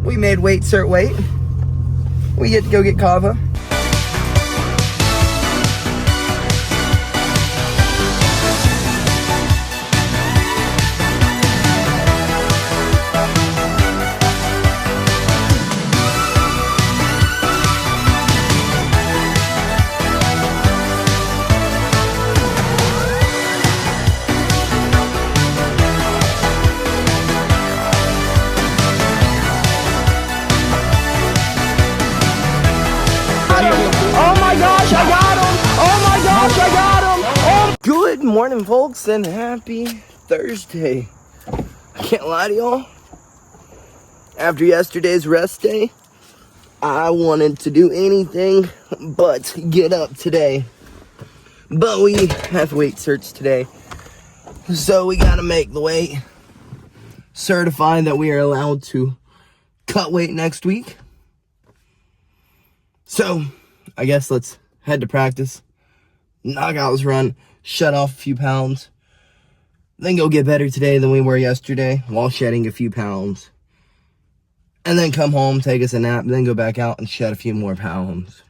We made weight cert weight. We get to go get Cava. Good morning, folks, and happy Thursday. I can't lie to y'all. After yesterday's rest day, I wanted to do anything but get up today. But we have weight certs today, so we gotta make the weight, certify that we are allowed to cut weight next week. So, I guess let's head to practice, knockouts run, shut off a few pounds, then go get better today than we were yesterday while shedding a few pounds, and then come home, take us a nap, then go back out and shed a few more pounds.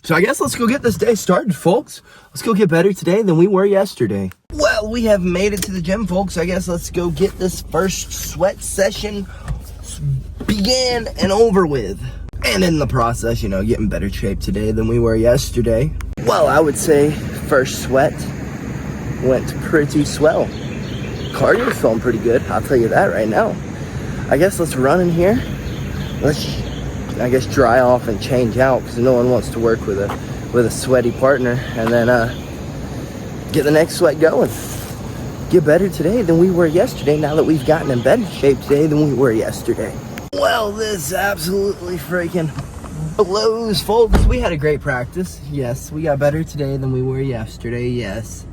So I guess let's go get this day started, folks. Let's go get better today than we were yesterday. Well, we have made it to the gym, folks. I guess let's go get this first sweat session began and over with. And in the process, you know, getting better shape today than we were yesterday. Well, I would say first sweat went pretty swell. Cardio's feeling pretty good, I'll tell you that right now. I guess let's run in here. Let's, I guess, dry off and change out, because no one wants to work with a sweaty partner. And then get the next sweat going. Get better today than we were yesterday, now that we've gotten in better shape today than we were yesterday. Well, this absolutely freaking blows, folks. We had a great practice. Yes, we got better today than we were yesterday. Yes.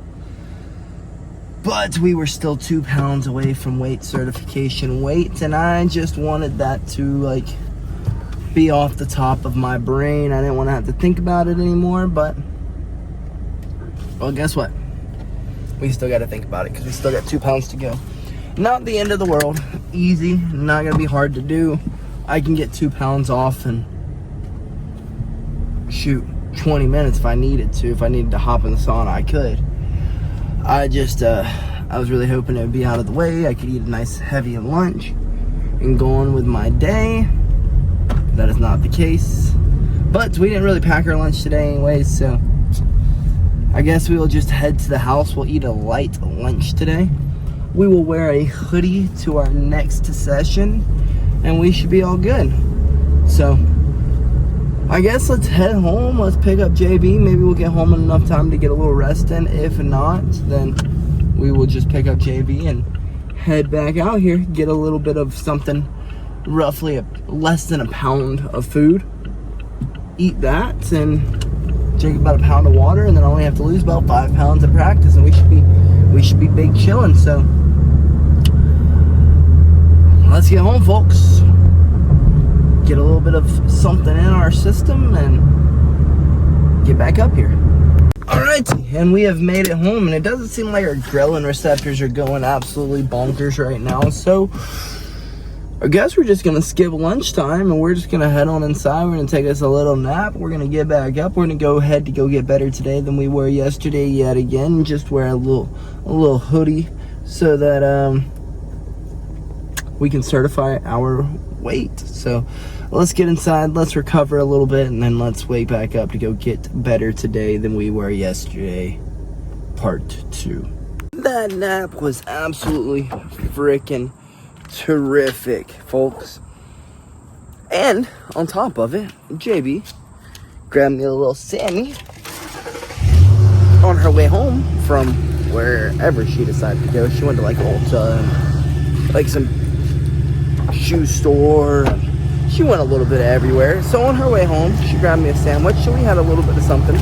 But we were still 2 pounds away from weight certification weight, and I just wanted that to, like, be off the top of my brain. I didn't want to have to think about it anymore, but, well, guess what? We still got to think about it, because we still got 2 pounds to go. Not the end of the world. Easy, not gonna be hard to do. I can get 2 pounds off in, shoot, 20 minutes if I needed to. If I needed to hop in the sauna, I could. I was really hoping it would be out of the way. I could eat a nice heavy lunch and go on with my day. That is not the case. But we didn't really pack our lunch today anyways, so I guess we will just head to the house. We'll eat a light lunch today. We will wear a hoodie to our next session, and we should be all good. So, I guess let's head home. Let's pick up JB. Maybe we'll get home in enough time to get a little rest in. If not, then we will just pick up JB and head back out here. Get a little bit of something, roughly less than a pound of food. Eat that and drink about a pound of water, and then I only have to lose about 5 pounds in practice, and we should be big chilling. So let's get home, folks. Get a little bit of something in our system and get back up here. Alright, and we have made it home, and it doesn't seem like our ghrelin receptors are going absolutely bonkers right now, so I guess we're just gonna skip lunchtime and we're just gonna head on inside. We're gonna take us a little nap. We're gonna get back up. We're gonna go ahead to go get better today than we were yesterday yet again. Just wear a little hoodie so that we can certify our weight. So let's get inside, let's recover a little bit, and then let's wake back up to go get better today than we were yesterday. Part 2. That nap was absolutely freaking terrific, folks. And on top of it, JB grabbed me a little Sammy on her way home from wherever she decided to go. She went to like Ulta and like some shoe store. She went a little bit everywhere. So on her way home, she grabbed me a sandwich. So we had a little bit of something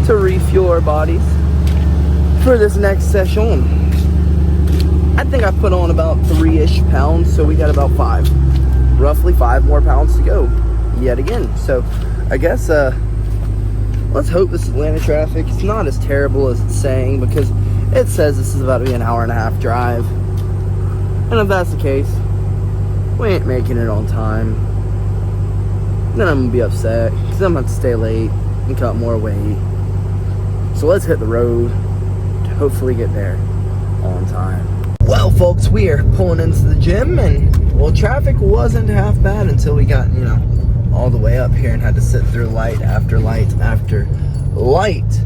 to refuel our bodies for this next session. I think I put on about 3-ish pounds, so we got about 5, roughly 5 more pounds to go yet again. So I guess let's hope this Atlanta traffic is not as terrible as it's saying, because it says this is about to be an hour and a half drive. And if that's the case, we ain't making it on time, then I'm gonna be upset because I'm gonna have to stay late and cut more weight. So let's hit the road to hopefully get there on time. Well, folks, we are pulling into the gym, and well, traffic wasn't half bad until we got, you know, all the way up here and had to sit through light after light after light.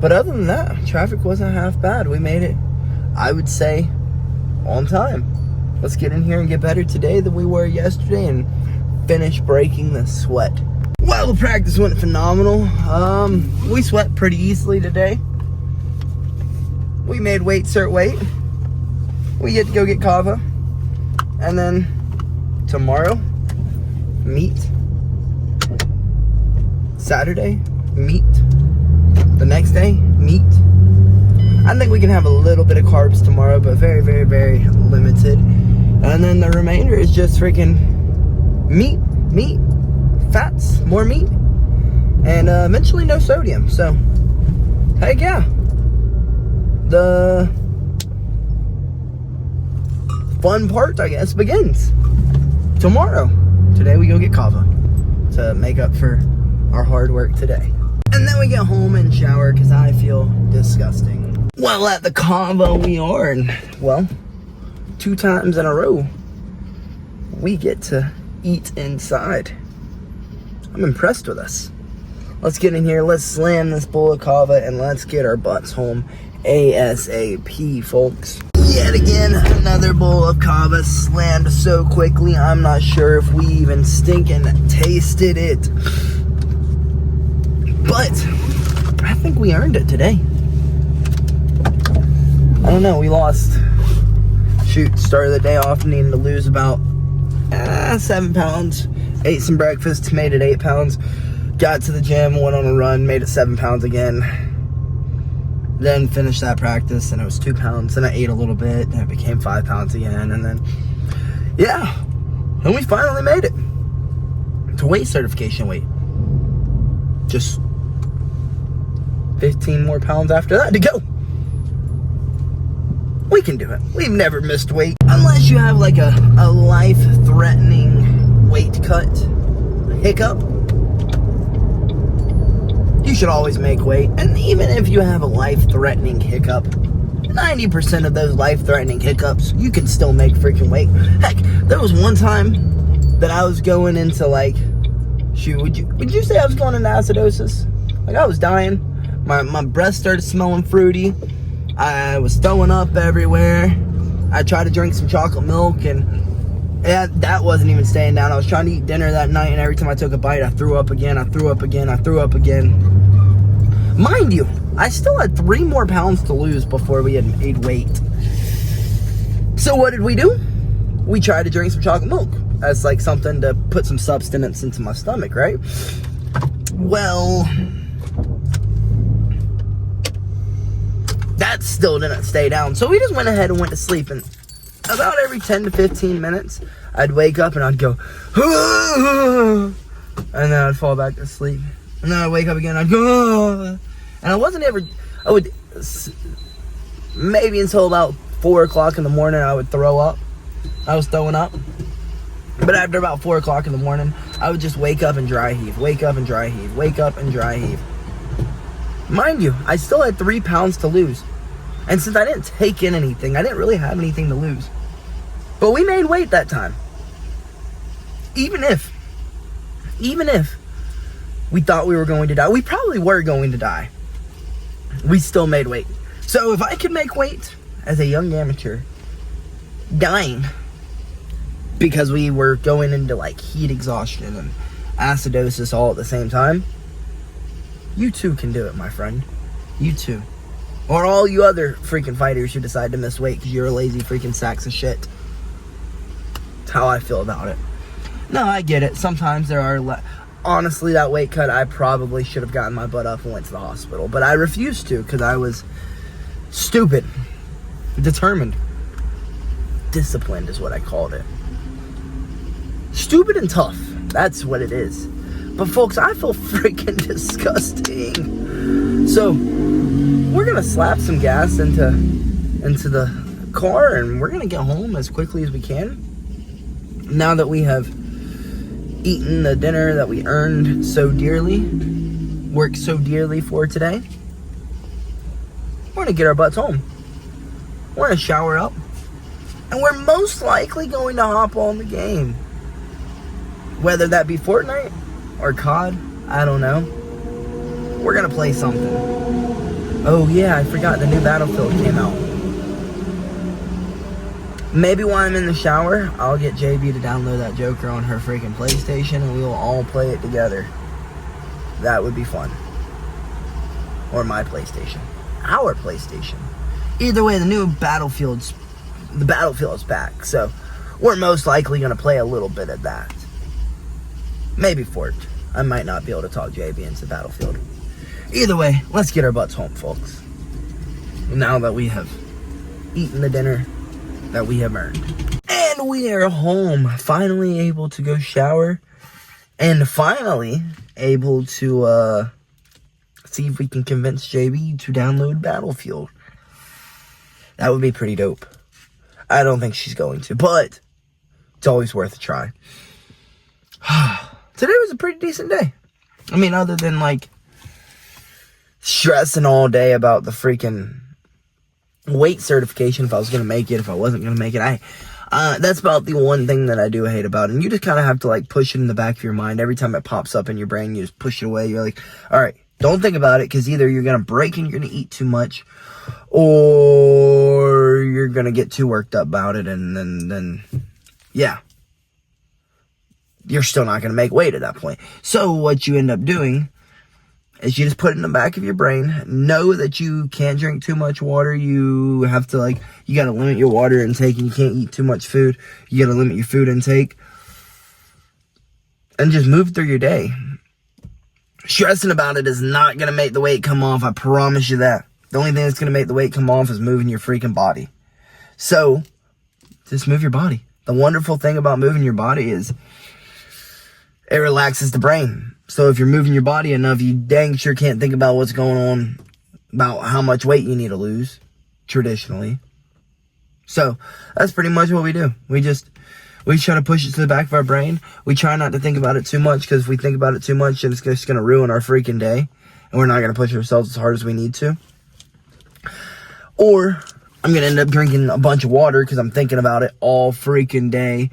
But other than that, traffic wasn't half bad. We made it, I would say, on time. Let's get in here and get better today than we were yesterday and finish breaking the sweat. Well, the practice went phenomenal. We sweat pretty easily today. We made weight cert weight. We get to go get Cava. And then tomorrow, meat. Saturday, meat. The next day, meat. I think we can have a little bit of carbs tomorrow, but very, very, very limited. And then the remainder is just freaking meat, fats, more meat, and eventually no sodium. So, heck yeah. The fun part, I guess, begins tomorrow. Today we go get Cava to make up for our hard work today. And then we get home and shower because I feel disgusting. Well, at the Cava we are, and well, 2 times in a row, we get to eat inside. I'm impressed with us. Let's get in here, let's slam this bowl of Cava, and let's get our butts home ASAP, folks. Yet again, another bowl of Cava slammed so quickly, I'm not sure if we even stinking tasted it. But I think we earned it today. I don't know, we lost. Shoot, started the day off needing to lose about 7 pounds. Ate some breakfast, made it 8 pounds. Got to the gym, went on a run, made it 7 pounds again. Then finished that practice and it was 2 pounds. Then I ate a little bit and it became 5 pounds again. And then, yeah. And we finally made it to weight certification weight. Just 15 more pounds after that to go. We can do it. We've never missed weight. Unless you have like a life-threatening weight cut, a hiccup, you should always make weight. And even if you have a life-threatening hiccup, 90% of those life-threatening hiccups, you can still make freaking weight. Heck, there was one time that I was going into like, shoot, would you say I was going into acidosis? Like I was dying. My breath started smelling fruity. I was throwing up everywhere. I tried to drink some chocolate milk and that wasn't even staying down. I was trying to eat dinner that night and every time I took a bite, I threw up again, I threw up again, I threw up again. Mind you, I still had 3 more pounds to lose before we had made weight. So what did we do? We tried to drink some chocolate milk. That's like something to put some substance into my stomach, right? Well, that still didn't stay down. So we just went ahead and went to sleep. And about every 10 to 15 minutes, I'd wake up and I'd go, and then I'd fall back to sleep. And then I'd wake up again, I'd go, and I would, maybe until about 4 o'clock in the morning, I would throw up. I was throwing up. But after about 4 o'clock in the morning, I would just wake up and dry heave, wake up and dry heave, wake up and dry heave. Mind you, I still had 3 pounds to lose. And since I didn't take in anything, I didn't really have anything to lose. But we made weight that time. Even if we thought we were going to die, we probably were going to die, we still made weight. So if I could make weight as a young amateur, dying, because we were going into like heat exhaustion and acidosis all at the same time, you too can do it, my friend. You too. Or all you other freaking fighters who decide to miss weight because you're a lazy freaking sacks of shit. That's how I feel about it. No, I get it. Sometimes there are... Honestly, that weight cut, I probably should have gotten my butt up and went to the hospital. But I refused to because I was stupid. Determined. Disciplined is what I called it. Stupid and tough. That's what it is. But folks, I feel freaking disgusting. So, we're going to slap some gas into the car and we're going to get home as quickly as we can. Now that we have eaten the dinner that we earned so dearly, worked so dearly for today, we're going to get our butts home. We're going to shower up. And we're most likely going to hop on the game. Whether that be Fortnite or COD, I don't know. We're going to play something. Oh yeah, I forgot the new Battlefield came out. Maybe while I'm in the shower, I'll get JB to download that Joker on her freaking PlayStation and we will all play it together. That would be fun. Or my PlayStation. Our PlayStation. Either way, the Battlefield's back, so we're most likely going to play a little bit of that. Maybe Fort. I might not be able to talk JB into Battlefield. Either way, let's get our butts home, folks. Now that we have eaten the dinner that we have earned. And we are home. Finally able to go shower. And finally able to see if we can convince JB to download Battlefield. That would be pretty dope. I don't think she's going to, but it's always worth a try. Today was a pretty decent day. I mean, other than like stressing all day about the freaking weight certification, if I was going to make it, if I wasn't going to make it. That's about the one thing that I do hate about it. And you just kind of have to like push it in the back of your mind. Every time it pops up in your brain, you just push it away. You're like, all right, don't think about it, because either you're going to break and you're going to eat too much, or you're going to get too worked up about it, and then yeah, you're still not going to make weight at that point. So what you end up doing is you just put it in the back of your brain. Know that you can't drink too much water. You have to you got to limit your water intake, and you can't eat too much food. You got to limit your food intake. And just move through your day. Stressing about it is not going to make the weight come off. I promise you that. The only thing that's going to make the weight come off is moving your freaking body. So, just move your body. The wonderful thing about moving your body is it relaxes the brain. So if you're moving your body enough, you dang sure can't think about what's going on, about how much weight you need to lose, traditionally. So, that's pretty much what we do. We try to push it to the back of our brain. We try not to think about it too much, because if we think about it too much, then it's just going to ruin our freaking day. And we're not going to push ourselves as hard as we need to. Or, I'm going to end up drinking a bunch of water because I'm thinking about it all freaking day.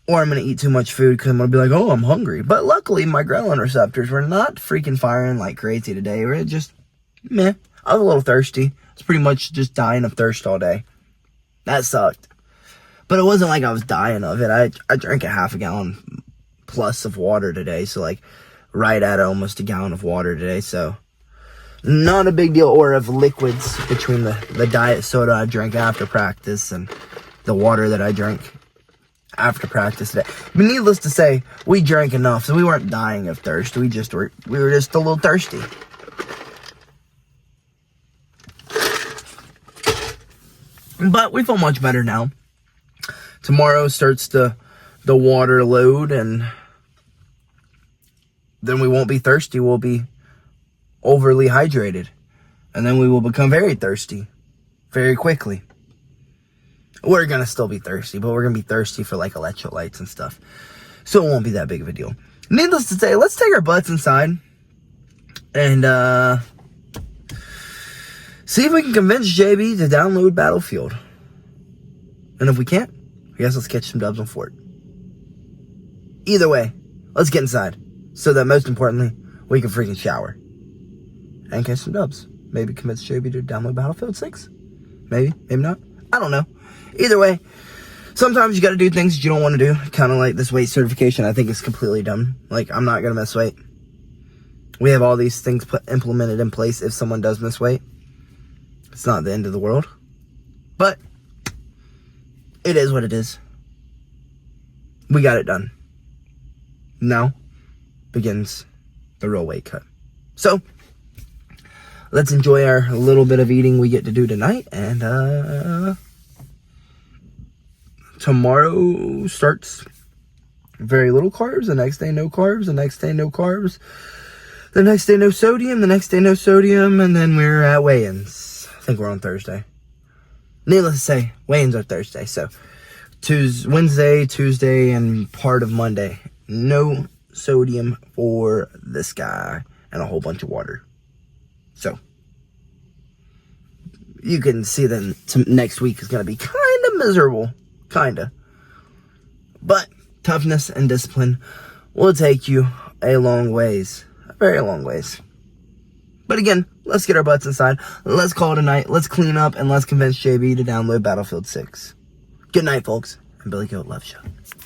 Or I'm going to eat too much food because I'm going to be like, oh, I'm hungry. But luckily, my ghrelin receptors were not freaking firing like crazy today. We're just, meh. I was a little thirsty. It's pretty much just dying of thirst all day. That sucked. But it wasn't like I was dying of it. I drank a half a gallon plus of water today. So, right at almost a gallon of water today. So, not a big deal. Or of liquids between the diet soda I drank after practice and the water that I drank after practice today. But needless to say, we drank enough. So, we weren't dying of thirst. We were just a little thirsty. But we feel much better now. Tomorrow starts the water load, and then we won't be thirsty. We'll be overly hydrated. And then we will become very thirsty very quickly. We're going to still be thirsty, but we're going to be thirsty for electrolytes and stuff. So it won't be that big of a deal. Needless to say, let's take our butts inside and see if we can convince JB to download Battlefield. And if we can't, I guess let's catch some dubs on Fort. Either way, let's get inside. So that most importantly, we can freaking shower. And catch some dubs. Maybe convince JB to download Battlefield 6. Maybe, maybe not. I don't know. Either way, sometimes you gotta do things that you don't want to do. Kind of like this weight certification, I think is completely dumb. I'm not gonna miss weight. We have all these things implemented in place if someone does miss weight. It's not the end of the world. But it is what it is. We got it done. Now begins the real weight cut. So, let's enjoy our little bit of eating we get to do tonight. And tomorrow starts very little carbs. The next day, no carbs. The next day, no carbs. The next day, no sodium. The next day, no sodium. And then we're at weigh-ins. I think we're on Thursday. Needless to say, weigh-ins are Thursday. So, Wednesday, Tuesday, and part of Monday. No sodium for this guy and a whole bunch of water. So you can see then next week is going to be kind of miserable. Kind of. But toughness and discipline will take you a long ways. A very long ways. But again, let's get our butts inside. Let's call it a night. Let's clean up and let's convince JB to download Battlefield 6. Good night, folks. And BillyGoat loves you.